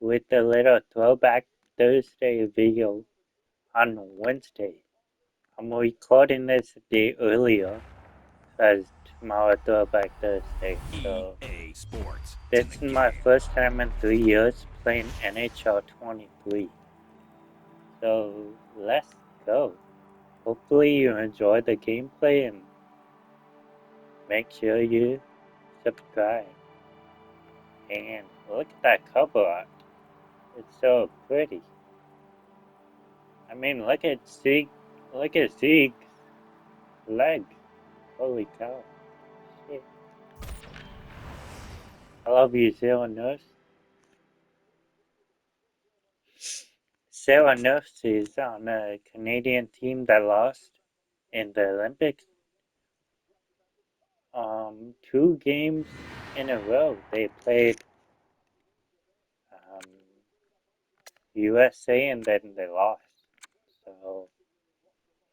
with a little throwback Thursday video on Wednesday. I'm recording this a day earlier because tomorrow throwback Thursday. So EA Sports. this is my first time in 3 years playing NHL 23. So let's go. Hopefully you enjoy the gameplay and make sure you subscribe. And look at that cover art. It's so pretty. I mean, look at Zeke's leg. Holy cow. Shit. I love you, Zero Nurse. Sarah Nurse is on a Canadian team that lost in the Olympics. 2 games in a row they played um, USA and then they lost. So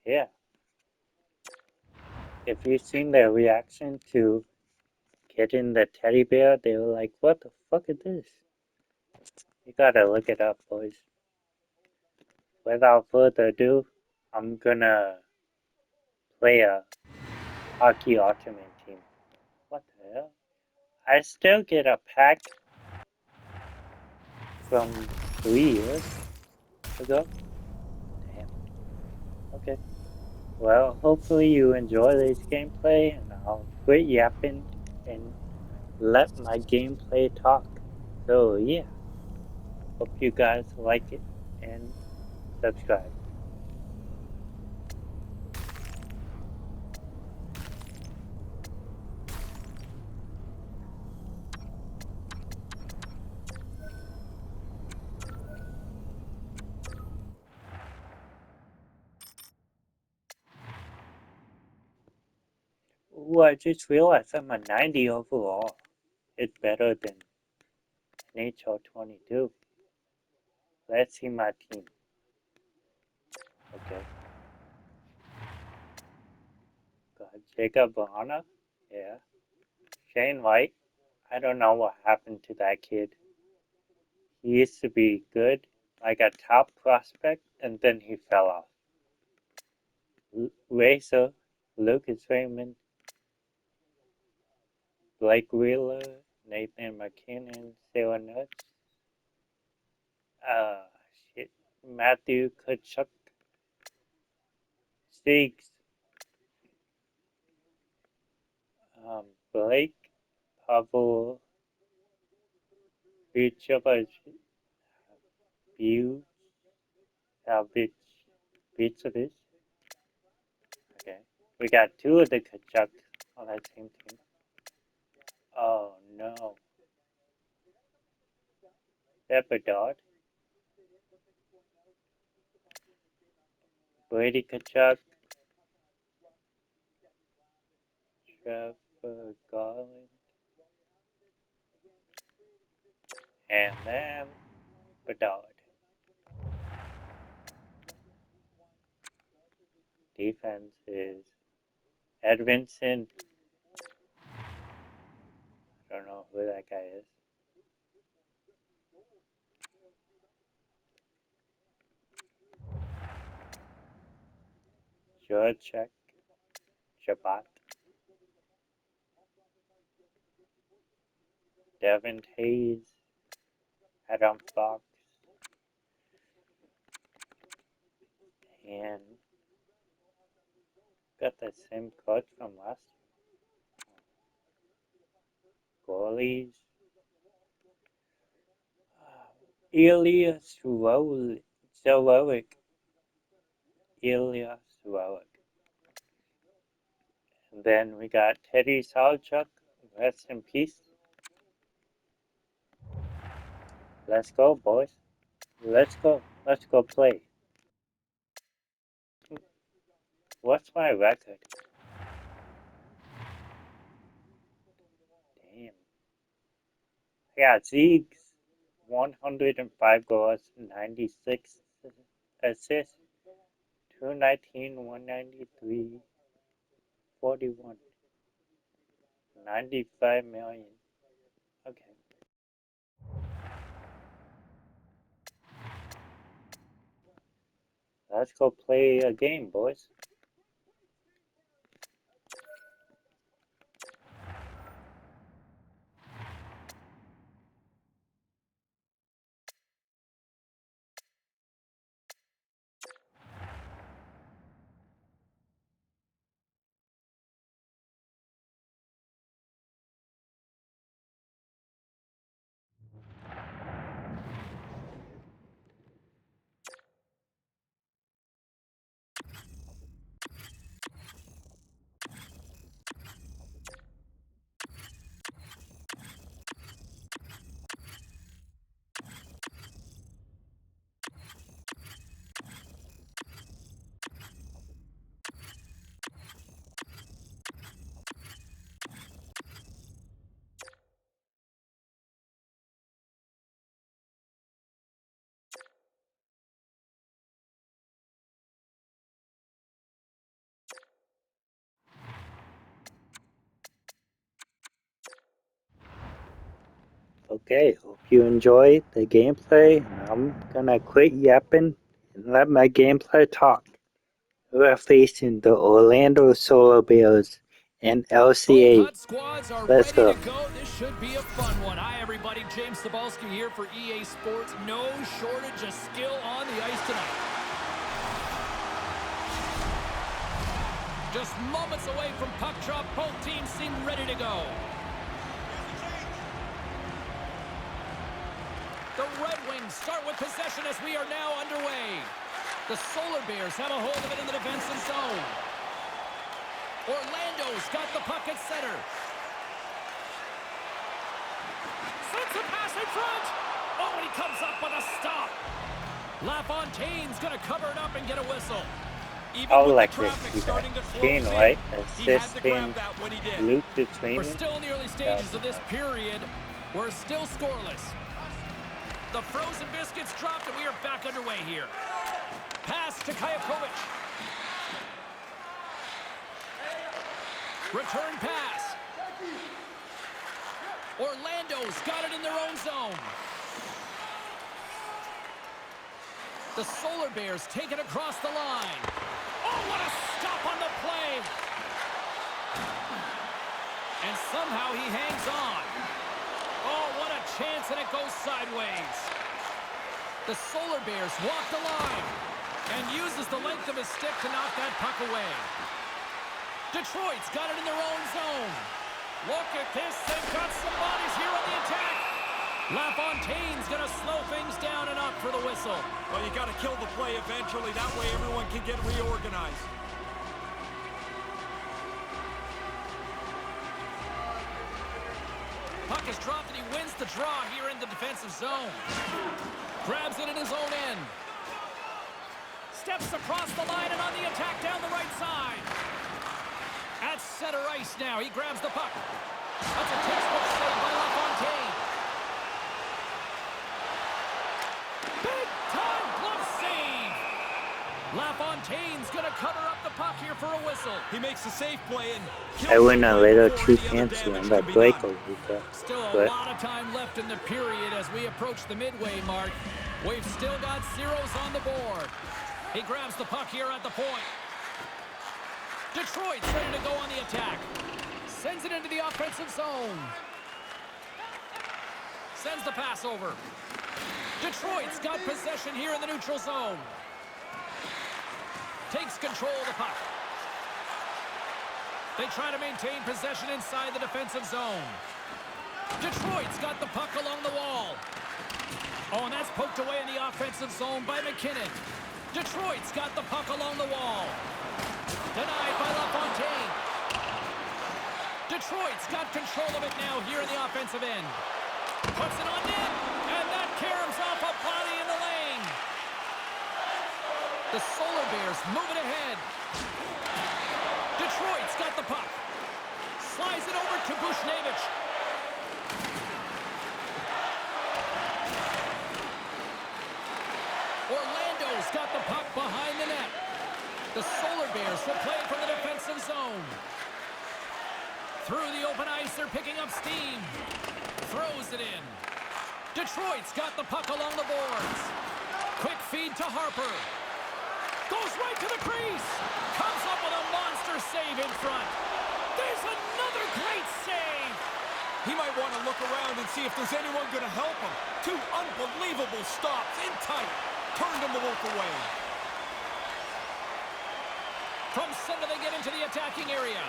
yeah, if you've seen their reaction to getting the teddy bear, they were like, "What the fuck is this?" You gotta look it up, boys. Without further ado, I'm gonna play a hockey ultimate team. What the hell? I still get a pack from 3 years ago? Damn. Okay. Well, hopefully you enjoy this gameplay, and I'll quit yapping and let my gameplay talk. So yeah, hope you guys like it and subscribe. Ooh, I just realized I'm a 90 overall. It's better than NHL22. Let's see my team. Okay. Got Jacob Bonner. Yeah. Shane White. I don't know what happened to that kid. He used to be good, like a top prospect, and then he fell off. Racer, Lucas Raymond, Blake Wheeler, Nathan McKinnon, Sarah Nuts, uh, shit, Matthew Kachuk, Stiggs, Blake, Pavel, Vichovich, View, Salvich, Vichovich. Okay, we got 2 of the Kachuk on that same team. Oh no, Bedard, Brady Kachuk, Trevor Garland, and then Bedard. Defense is Edvinson. I don't know who that guy is. Jurchek, Shabbat, Devin Hayes, Adam Fox, and got the same coach from last goalies. Ilya Sorolik. Ilya Sorolik. And then we got Teddy Salchuk. Rest in peace. Let's go, boys. Let's go. Let's go play. What's my record? Damn. I got Zeke's 105 goals, 96 assists, 219, 193, 41, 95 million. Okay. let's go play a game, boys. Okay, hope you enjoy the gameplay. I'm gonna quit yapping and let my gameplay talk. We're facing the Orlando Solar Bears and LCA. Squads are Let's ready go. to go. This should be a fun one. Hi, everybody. James Cebulski here for EA Sports. No shortage of skill on the ice tonight. Just moments away from puck drop. Both teams seem ready to go. The Red Wings start with possession as we are now underway. The Solar Bears have a hold of it in the defensive zone. Orlando's got the puck at center. Sends a pass in front. Oh, and he comes up with a stop. LaFontaine's going to cover it up and get a whistle. I would like to see that. Shane White assisting Luke Dutrain. We're still in the early stages of this period. We're still scoreless. The frozen biscuits dropped, and we are back underway here. Pass to Kajakovic. Return pass. Orlando's got it in their own zone. The Solar Bears take it across the line. Oh, what a stop on the play. And somehow he hangs on. Oh, what a chance, and it goes sideways. The Solar Bears walk the line and uses the length of his stick to knock that puck away. Detroit's got it in their own zone. Look at this. They've got some bodies here on the attack. LaFontaine's going to slow things down and up for the whistle. Well, you got to kill the play eventually. That way everyone can get reorganized. Puck is dropped and he wins the draw here in the defensive zone. Grabs it in his own end. Steps across the line and on the attack down the right side. At center ice now. He grabs the puck. That's a textbook save by LaFontaine. Big time glove save. LaFontaine's going to cover up the puck here for a whistle. He makes a safe play and I went a little too fancy on that break over there. Still a lot of time left in the period as we approach the midway mark. We've still got zeros on the board. He grabs the puck here at the point. Detroit's ready to go on the attack. Sends it into the offensive zone. Sends the pass over. Detroit's got possession here in the neutral zone. Takes control of the puck. They try to maintain possession inside the defensive zone. Detroit's got the puck along the wall. Oh, and that's poked away in the offensive zone by McKinnon. Detroit's got the puck along the wall. Denied by LaFontaine. Detroit's got control of it now here in the offensive end. Puts it on net, and that caroms off a body in the lane. The Solar Bears moving ahead. Detroit's got the puck. Slides it over to Bushnevich. Orlando's got the puck behind the net. The Solar Bears will play from the defensive zone. Through the open ice, they're picking up steam. Throws it in. Detroit's got the puck along the boards. Quick feed to Harper. Goes right to the crease. Comes up with a monster save in front. There's another great save. He might want to look around and see if there's anyone going to help him. Two unbelievable stops in tight. Turned them both away. From center, they get into the attacking area.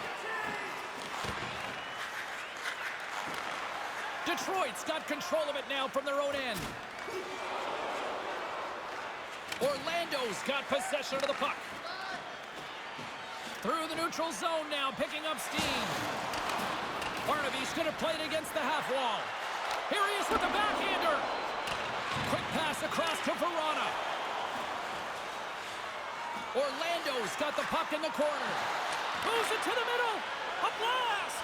Detroit's got control of it now from their own end. Orlando's got possession of the puck. Through the neutral zone now, picking up steam. Barnaby's going to play it against the half wall. Here he is with the backhander. Quick pass across to Verona. Orlando's got the puck in the corner. Moves it to the middle. A blast!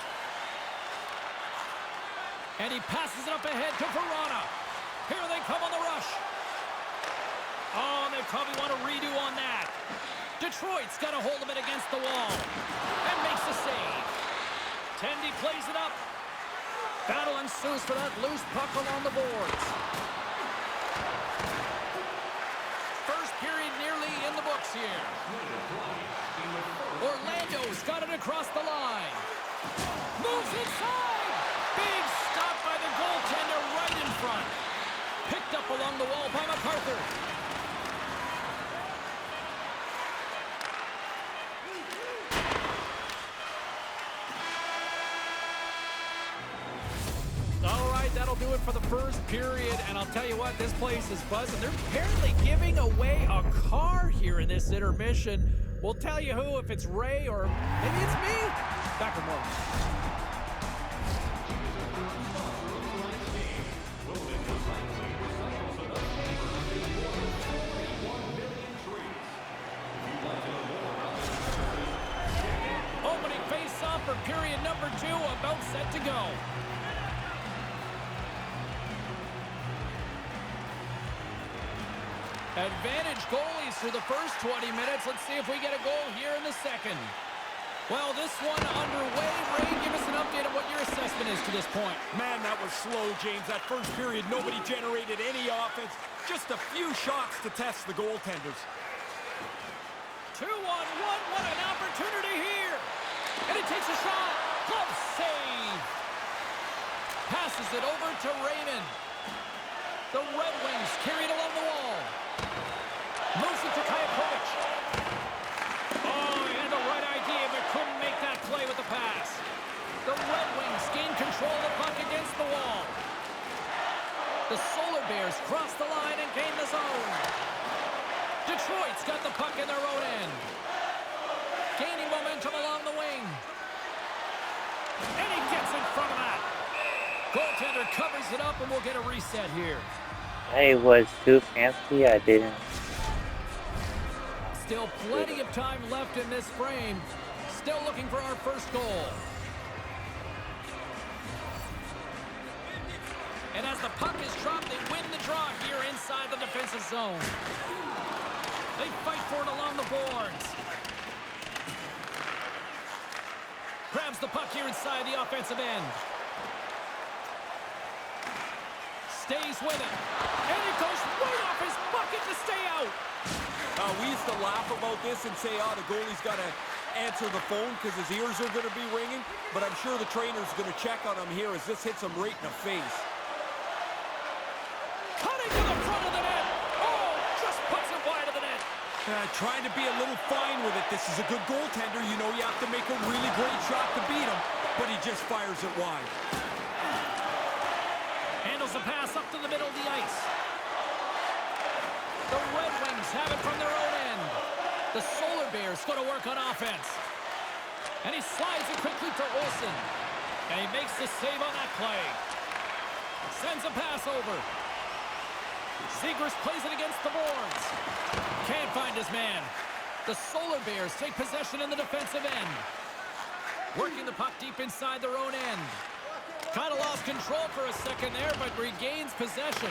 And he passes it up ahead to Verona. Here they come on the rush. Oh, they probably want to redo on that. Detroit's got a hold of it against the wall. And makes the save. Tendy plays it up. Battle ensues for that loose puck along the boards. First period nearly in the books here. Orlando's got it across the line. Moves inside. Big stop by the goaltender right in front. Picked up along the wall by MacArthur. That'll do it for the first period, and I'll tell you what, this place is buzzing. They're apparently giving away a car here in this intermission. We'll tell you who, if it's Ray or maybe it's me. Back in a moment. Opening face-off for period number 2, about set to go. Advantage goalies through the first 20 minutes. Let's see if we get a goal here in the second. Well, this one underway. Ray, give us an update on what your assessment is to this point. Man, that was slow, James. That first period, nobody generated any offense. Just a few shots to test the goaltenders. 2-1-1. What an opportunity here. And he takes a shot. Glove save. Passes it over to Raymond. The Red Wings carried along the wall. Moves it to Kajakovic. Oh, he had the right idea, but couldn't make that play with the pass. The Red Wings gain control of the puck against the wall. The Solar Bears cross the line and gain the zone. Detroit's got the puck in their own end. Gaining momentum along the wing. And he gets in front of that. Goaltender covers it up, and we'll get a reset here. I was too fancy, I didn't. Still plenty of time left in this frame. Still looking for our first goal. And as the puck is dropped, they win the draw here inside the defensive zone. They fight for it along the boards. Grabs the puck here inside the offensive end. Stays with it. And it goes right off his bucket to stay out. We used to laugh about this and say, oh, the goalie's got to answer the phone because his ears are going to be ringing. But I'm sure the trainer's going to check on him here as this hits him right in the face. Cutting to the front of the net. Oh, just puts it wide of the net. Trying to be a little fine with it. This is a good goaltender. You know you have to make a really great shot to beat him. But he just fires it wide. Handles the pass up to the middle of the ice. The Red Wings have it from their own end. The Solar Bears go to work on offense. And he slides it quickly to Olsen. And he makes the save on that play. Sends a pass over. Zegras plays it against the boards. Can't find his man. The Solar Bears take possession in the defensive end. Working the puck deep inside their own end. Kind of lost control for a second there, but regains possession.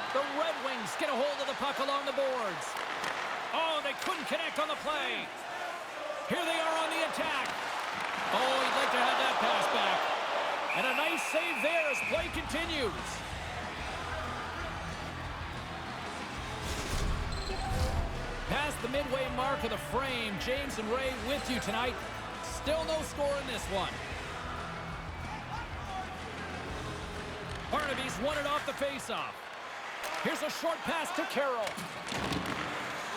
The Red Wings get a hold of the puck along the boards. Oh, they couldn't connect on the play. Here they are on the attack. Oh, he'd like to have that pass back. And a nice save there as play continues. Pass past the midway mark of the frame. James and Ray with you tonight. Still no score in this one. Barnaby's won it off the faceoff. Here's a short pass to Carroll.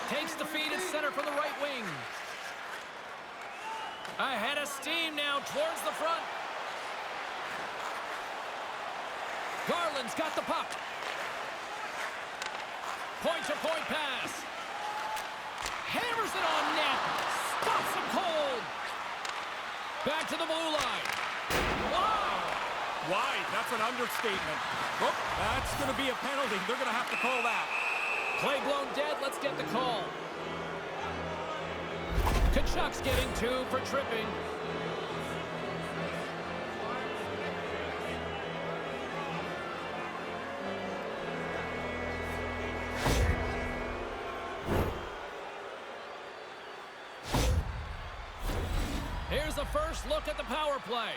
Takes the feed at center from the right wing. Ahead of steam now towards the front. Garland's got the puck. Point-to-point pass. Hammers it on net. Stops him cold. Back to the blue line. Wow! Wide, that's an understatement. Oh, that's going to be a penalty. They're going to have to call that. Play blown dead. Let's get the call. Kachuk's getting 2 for tripping. Here's the first look at the power play.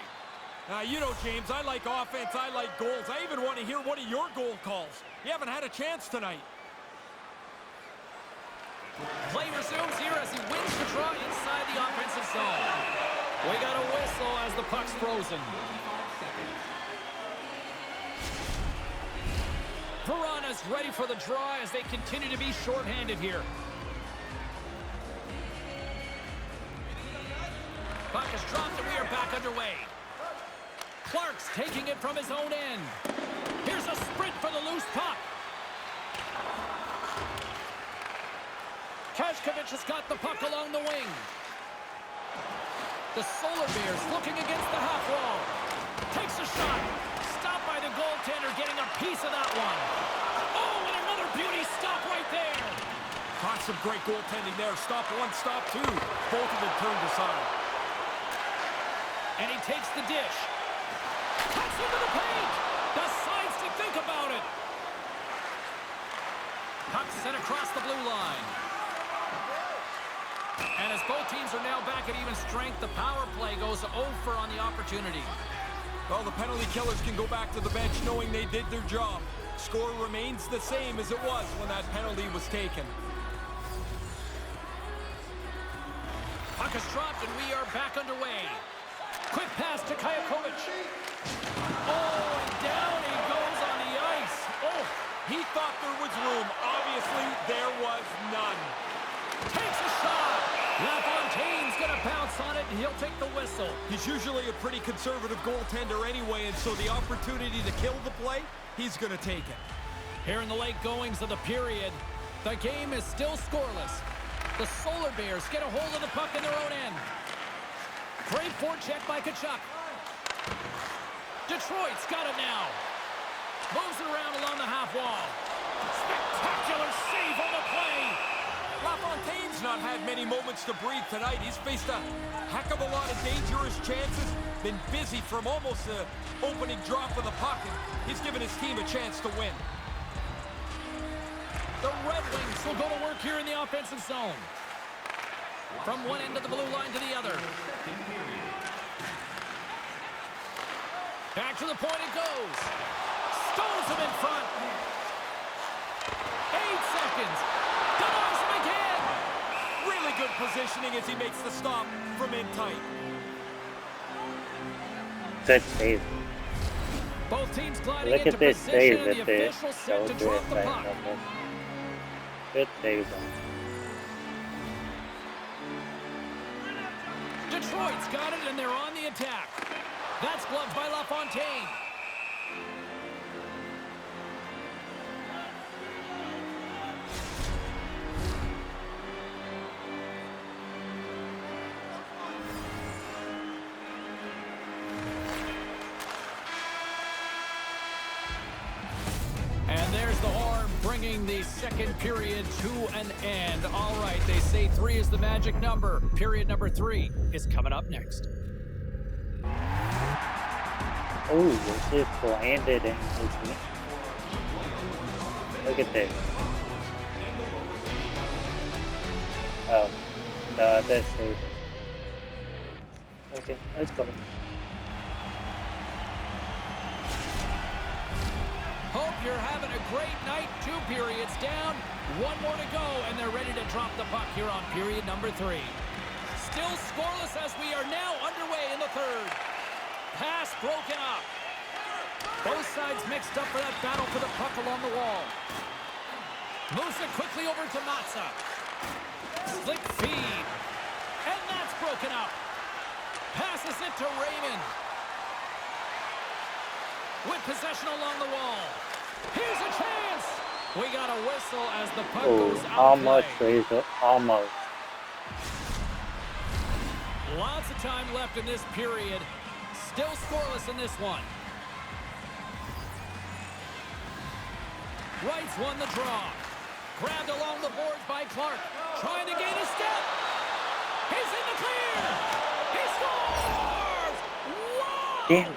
Now, you know, James, I like offense, I like goals. I even want to hear one of your goal calls. You haven't had a chance tonight. Play resumes here as he wins the draw inside the offensive zone. We got a whistle as the puck's frozen. Verana's ready for the draw as they continue to be shorthanded here. Puck is dropped and we are back underway. Clark's taking it from his own end. Here's a sprint for the loose puck. Kashkovich has got the puck along the wing. The Solar Bears looking against the half wall. Takes a shot. Stopped by the goaltender, getting a piece of that one. Oh, and another beauty stop right there. Caught some great goaltending there. Stop one, stop two. Both of them turned aside. And he takes the dish. Cuts into the paint. Decides to think about it. Puck sent across the blue line. And as both teams are now back at even strength, the power play goes over on the opportunity. Well, the penalty killers can go back to the bench knowing they did their job. Score remains the same as it was when that penalty was taken. Puck is dropped and we are back underway. Quick pass to Kajakovic. Oh, and down he goes on the ice. Oh, he thought there was room. Obviously, there was none. Takes a shot. LaFontaine's going to bounce on it, and he'll take the whistle. He's usually a pretty conservative goaltender anyway, and so the opportunity to kill the play, he's going to take it. Here in the late goings of the period, the game is still scoreless. The Solar Bears get a hold of the puck in their own end. Great forecheck by Kachuk. Detroit's got it now. Moves it around along the half wall. Spectacular save on the play. LaFontaine's not had many moments to breathe tonight. He's faced a heck of a lot of dangerous chances. Been busy from almost the opening drop of the puck, and he's given his team a chance to win. The Red Wings will go to work here in the offensive zone. From one end of the blue line to the other. Back to the point it goes. Stones him in front. 8 seconds. Denies him again. Really good positioning as he makes the stop from in tight. Good save. Both teams gliding Look into at this position save and the that the official set to soldier drop the is puck. Good save. Detroit's got it and they're on the attack. That's gloved by LaFontaine. And there's the horn bringing the second period to an end. All right, they say 3 is the magic number. Period number 3 is coming up next. Oh, this just landed in his knee. Look at this. Oh, no, that's safe. Okay, let's go. Hope you're having a great night. 2 periods down, 1 more to go, and they're ready to drop the puck here on period number 3. Still scoreless as we are now underway in the 3rd. Pass broken up. Both sides mixed up for that battle for the puck along the wall. Moves it quickly over to Matza. Slick feed. And that's broken up. Passes it to Raymond. With possession along the wall. Here's a chance. We got a whistle as the puck goes out almost, of play. Razor, almost. Lots of time left in this period. Still scoreless in this one. Wrights won the draw. Grabbed along the boards by Clark. Trying to gain a step. He's in the clear. He scores! Whoa! Damn.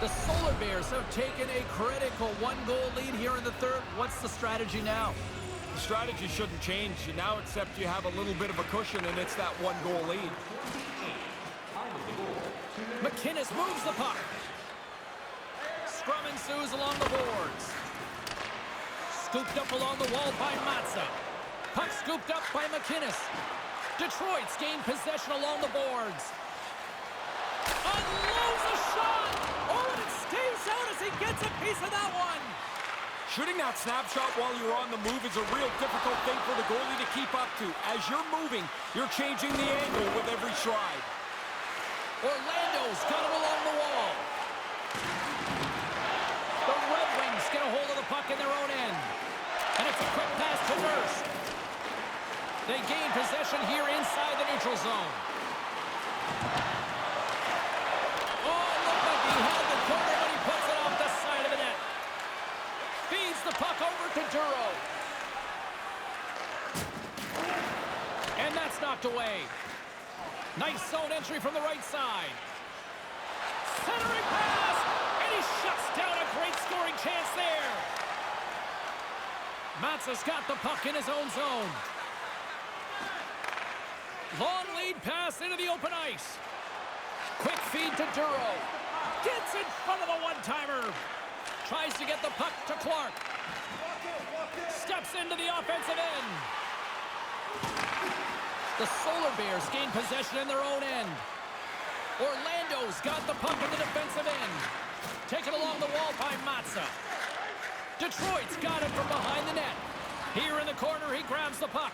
The Solar Bears have taken a critical 1-goal lead here in the 3rd. What's the strategy now? The strategy shouldn't change now, except you have a little bit of a cushion, and it's that 1-goal lead. McInnes moves the puck. Scrum ensues along the boards. Scooped up along the wall by Matza. Puck scooped up by McInnes. Detroit's gained possession along the boards. Unloads a shot! Oh, and it stays out as he gets a piece of that one! Shooting that snapshot while you're on the move is a real difficult thing for the goalie to keep up to. As you're moving, you're changing the angle with every stride. Orlando's got it along the wall. The Red Wings get a hold of the puck in their own end. And it's a quick pass to Nurse. They gain possession here inside the neutral zone. Oh, looked like he had the corner, but he puts it off the side of the net. Feeds the puck over to Duro. And that's knocked away. Nice zone entry from the right side. Centering pass, and he shuts down a great scoring chance there. Matza's got the puck in his own zone. Long lead pass into the open ice. Quick feed to Duro. Gets in front of the one-timer. Tries to get the puck to Clark. Steps into the offensive end. The Solar Bears gain possession in their own end. Orlando's got the puck in the defensive end. Taken along the wall by Matza. Detroit's got it from behind the net. Here in the corner, he grabs the puck.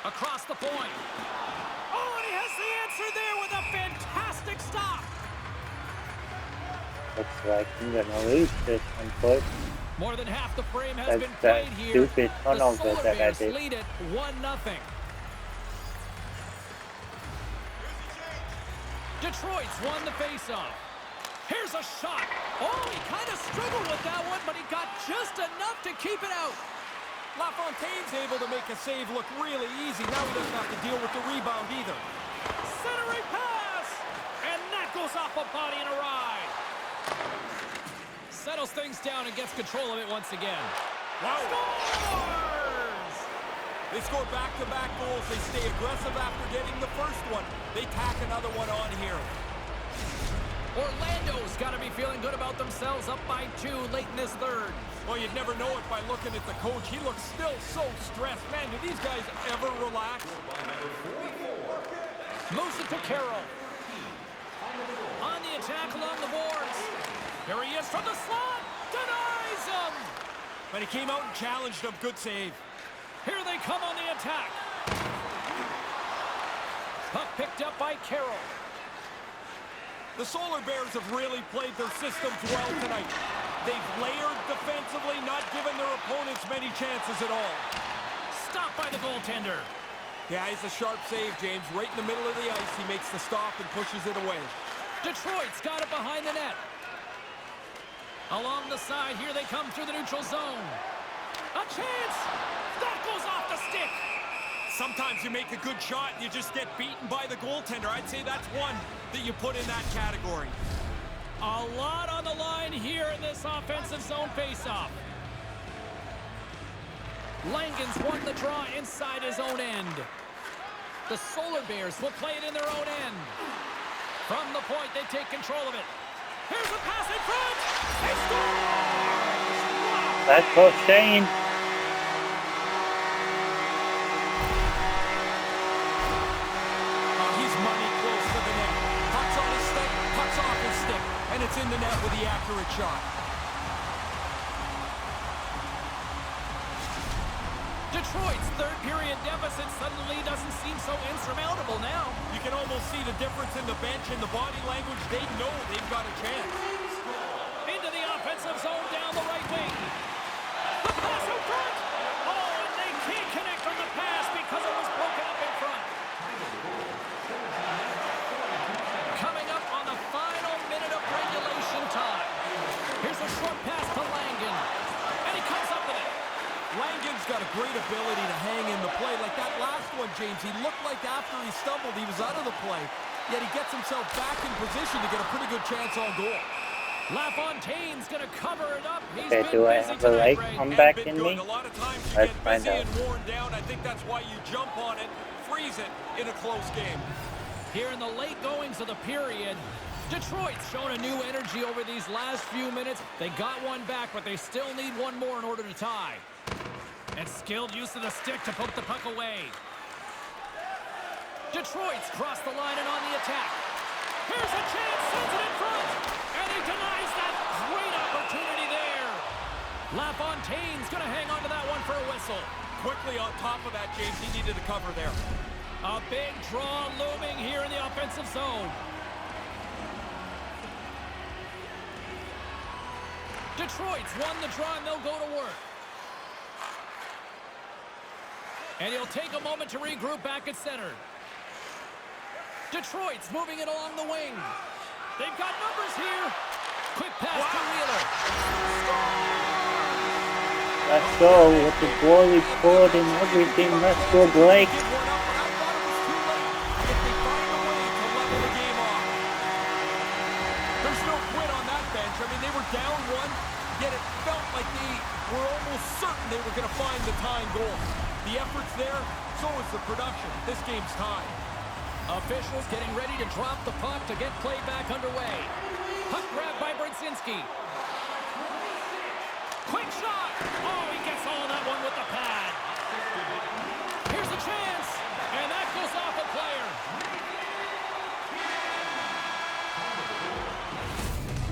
Across the point. Oh, and he has the answer there with a fantastic stop. Looks like I'm gonna lose this one, folks. More than half the frame has been That played here. stupid The turnover Solar that I Bears did. lead it 1-0. Detroit's won the faceoff. Here's a shot. Oh, he kind of struggled with that one, but he got just enough to keep it out. LaFontaine's able to make a save look really easy. Now he doesn't have to deal with the rebound either. Centering pass! And that goes off a body and a ride. Settles things down and gets control of it once again. Wow. Scores! They score back-to-back goals. They stay aggressive after getting the first one. They tack another one on here. Orlando's got to be feeling good about themselves, up by 2 late in this 3rd. Well, you'd never know it by looking at the coach. He looks still so stressed. Man, do these guys ever relax? Moves it to Carroll. On the attack along the boards. Here he is from the slot. Denies him. But he came out and challenged him. Good save. Here they come on the attack. Puck picked up by Carroll. The Solar Bears have really played their systems well tonight. They've layered defensively, not given their opponents many chances at all. Stopped by the goaltender. Yeah, it's a sharp save, James. Right in the middle of the ice, he makes the stop and pushes it away. Detroit's got it behind the net. Along the side, here they come through the neutral zone. A chance! That goes off the stick! Sometimes you make a good shot and you just get beaten by the goaltender. I'd say that's one that you put in that category. A lot on the line here in this offensive zone faceoff. Langen's won the draw inside his own end. The Solar Bears will play it in their own end. From the point, they take control of it. Here's a pass in front. They score! That's for Shane. He's money close to the net. Puck's on his stick, puck's off his stick, and it's in the net with the accurate shot. Detroit's third period deficit suddenly doesn't seem so insurmountable now. You can almost see the difference in the bench and the body language. They know they've got a chance. Into the offensive zone down the right wing. The pass in front. Oh, and they can't connect on the pass because it was broken up in front. Coming up on the final minute of regulation time. Here's a short pass to Langen. And he comes up with it. Langen's got a great ability to hang in the play. Like that last one, James, he looked like after he stumbled, he was out of the play. Yet he gets himself back in position to get a pretty good chance on goal. LaFontaine's going to cover it up. He's Okay, been do I busy have a tonight, leg Ray. come And back been in good. me? A lot of times you Let's get find busy out. and worn down. I think that's why you jump on it, freeze it in a close game. Here in the late goings of the period, Detroit's shown a new energy over these last few minutes. They got one back, but they still need one more in order to tie. And skilled use of the stick to poke the puck away. Detroit's crossed the line and on the attack. Here's a chance, sends it in front. And he denies that great opportunity there. LaFontaine's going to hang on to that one for a whistle. Quickly on top of that, James, he needed to cover there. A big draw looming here in the offensive zone. Detroit's won the draw and they'll go to work. And he'll take a moment to regroup back at center. Detroit's moving it along the wing. They've got numbers here. Quick pass to Wheeler. Let's go with the goalie scored and everything. Let's go, Blake. There's no quit on that bench. I mean, they were down one, yet it felt like they were almost certain they were going to find the tying goal. The effort's there, so is the production. This game's tied. Officials getting ready to drop the puck to get play back underway. Puck grab by Brzezinski. Quick shot! Oh, he gets all of that one with the pad. Here's a chance, and that goes off a player.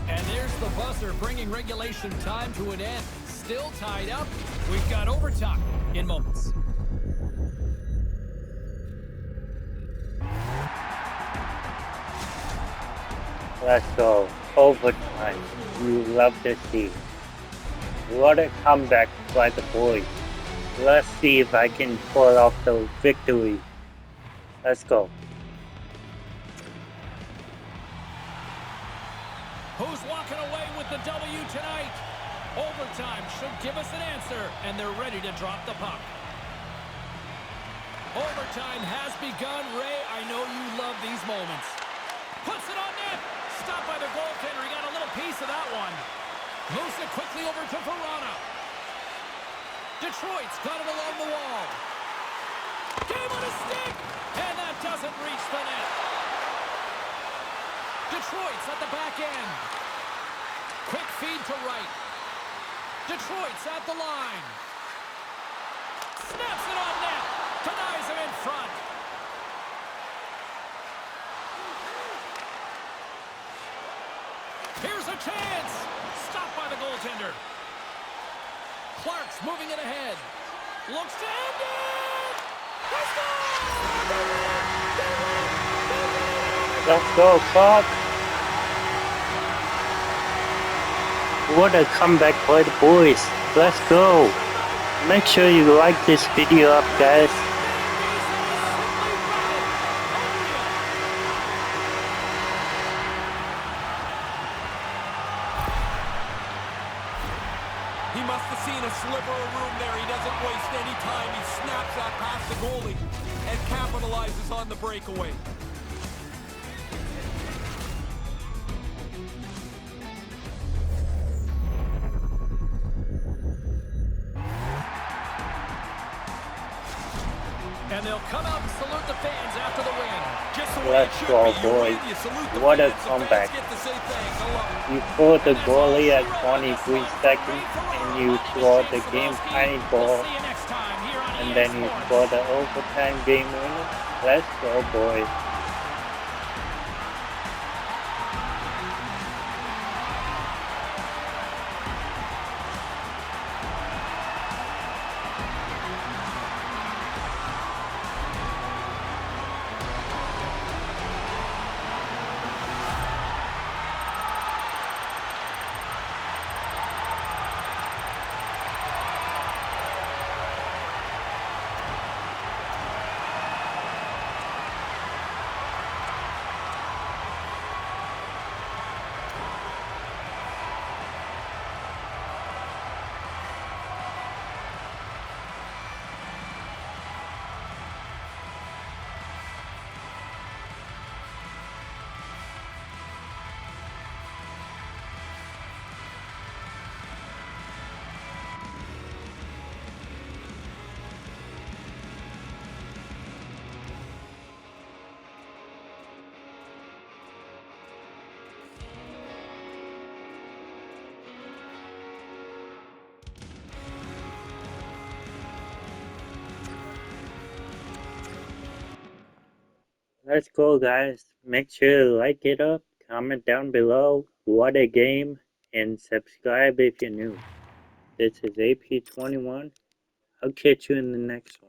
And there's the buzzer, bringing regulation time to an end. Still tied up. We've got overtime in moments. Let's go. Overtime. You love to see. What a comeback by the boys. Let's see if I can pull off the victory. Let's go. Who's walking away with the W tonight? Overtime should give us an answer, and they're ready to drop the puck. Overtime has begun. Ray, I know you love these moments. Puts it on net. Stopped by the goaltender. He got a little piece of that one. Moves it quickly over to Verona. Detroit's got it along the wall. Game on a stick, and that doesn't reach the net. Detroit's at the back end. Quick feed to right. Detroit's at the line. Snaps it on net. Denies him in front. Here's a chance. Stopped by the goaltender. Clark's moving it ahead. Looks to end it. Let's go, Clark. What a comeback by the boys. Let's go. Make sure you like this video up, guys. He must have seen a sliver of room there. He doesn't waste any time. He snaps that past the goalie and capitalizes on the breakaway. And they'll come out and salute the fans after the win. Just the way it Let's should go, be. You boys. win, you salute the What a fans. The comeback. fans get to say thanks. I love it. You pulled the And that's all goalie she at wrote on this 23 one. seconds Great for and her. you My name is scored Shane the game Slabowski. tying We'll goal see you next time here on and EA then you Sports. scored the overtime game winner. Let's go, boys. Let's go, guys. Make sure to like it up, comment down below, what a game, and subscribe if you're new. This is AP21. I'll catch you in the next one.